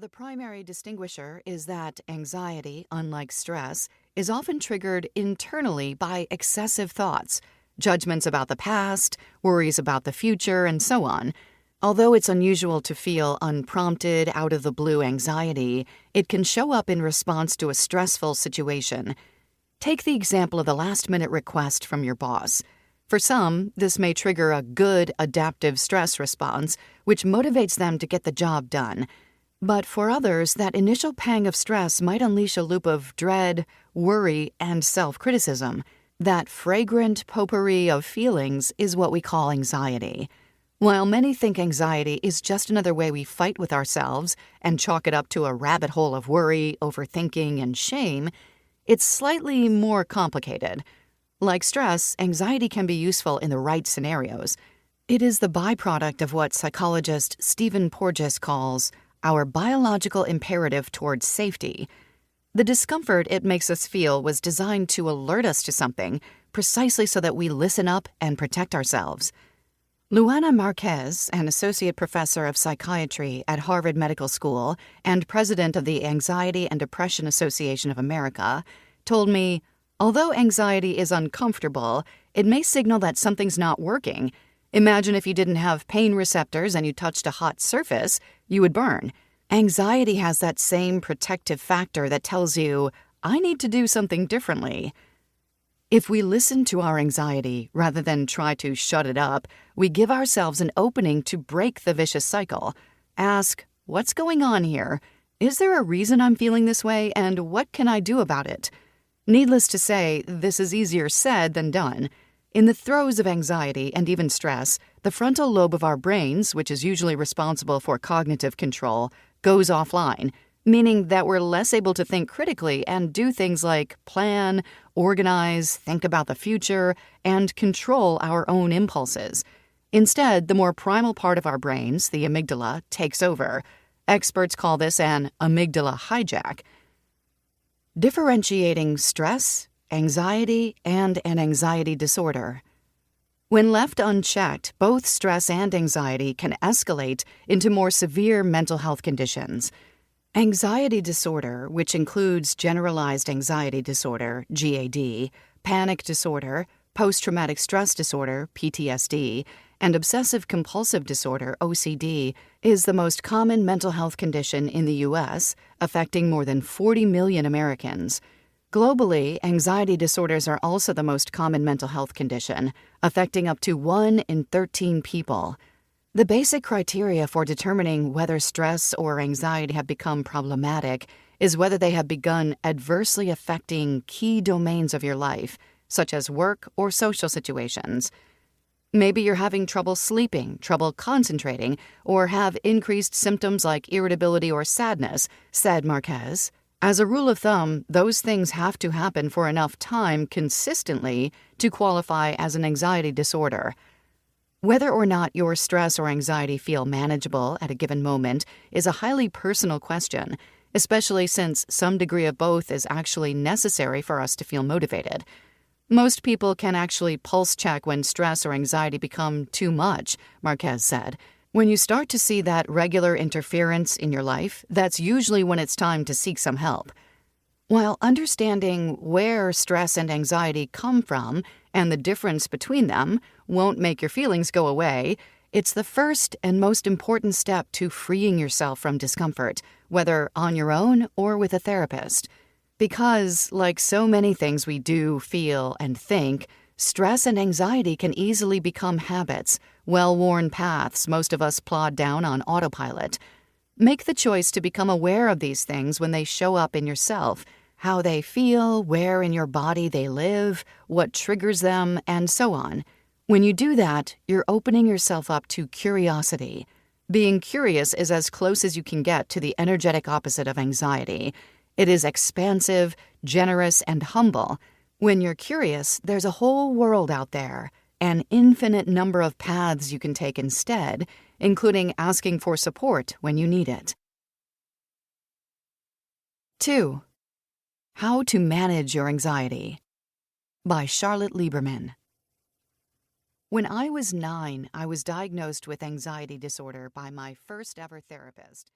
The primary distinguisher is that anxiety, unlike stress, is often triggered internally by excessive thoughts, judgments about the past, worries about the future, and so on. Although it's unusual to feel unprompted, out-of-the-blue anxiety, it can show up in response to a stressful situation. Take the example of the last-minute request from your boss. For some, this may trigger a good adaptive stress response, which motivates them to get the job done. But for others, that initial pang of stress might unleash a loop of dread, worry, and self-criticism. That fragrant potpourri of feelings is what we call anxiety. While many think anxiety is just another way we fight with ourselves and chalk it up to a rabbit hole of worry, overthinking, and shame, it's slightly more complicated. Like stress, anxiety can be useful in the right scenarios. It is the byproduct of what psychologist Stephen Porges calls our biological imperative towards safety. The discomfort it makes us feel was designed to alert us to something, precisely so that we listen up and protect ourselves. Luana Marquez, an associate professor of psychiatry at Harvard Medical School and president of the Anxiety and Depression Association of America, told me, although anxiety is uncomfortable, it may signal that something's not working. Imagine if you didn't have pain receptors and you touched a hot surface, you would burn. Anxiety has that same protective factor that tells you, I need to do something differently. If we listen to our anxiety rather than try to shut it up, we give ourselves an opening to break the vicious cycle. Ask, what's going on here? Is there a reason I'm feeling this way, and what can I do about it? Needless to say, this is easier said than done. In the throes of anxiety and even stress, the frontal lobe of our brains, which is usually responsible for cognitive control, goes offline, meaning that we're less able to think critically and do things like plan, organize, think about the future, and control our own impulses. Instead, the more primal part of our brains, the amygdala, takes over. Experts call this an amygdala hijack. Differentiating stress, anxiety, and an anxiety disorder. When left unchecked, both stress and anxiety can escalate into more severe mental health conditions. Anxiety disorder, which includes generalized anxiety disorder, GAD, panic disorder, post-traumatic stress disorder, PTSD, and obsessive-compulsive disorder, OCD, is the most common mental health condition in the U.S., affecting more than 40 million Americans. Globally, anxiety disorders are also the most common mental health condition, affecting up to 1 in 13 people. The basic criteria for determining whether stress or anxiety have become problematic is whether they have begun adversely affecting key domains of your life, such as work or social situations. Maybe you're having trouble sleeping, trouble concentrating, or have increased symptoms like irritability or sadness, said Marquez. As a rule of thumb, those things have to happen for enough time consistently to qualify as an anxiety disorder. Whether or not your stress or anxiety feel manageable at a given moment is a highly personal question, especially since some degree of both is actually necessary for us to feel motivated. Most people can actually pulse check when stress or anxiety become too much, Marquez said. When you start to see that regular interference in your life, that's usually when it's time to seek some help. While understanding where stress and anxiety come from and the difference between them won't make your feelings go away, it's the first and most important step to freeing yourself from discomfort, whether on your own or with a therapist. Because, like so many things we do, feel, and think, stress and anxiety can easily become habits, well-worn paths most of us plod down on autopilot. Make the choice to become aware of these things when they show up in yourself, how they feel, where in your body they live, what triggers them, and so on. When you do that, you're opening yourself up to curiosity. Being curious is as close as you can get to the energetic opposite of anxiety. It is expansive, generous, and humble. When you're curious, there's a whole world out there, an infinite number of paths you can take instead, including asking for support when you need it. 2. How to Manage Your Anxiety by Charlotte Lieberman. When I was 9, I was diagnosed with anxiety disorder by my first ever therapist.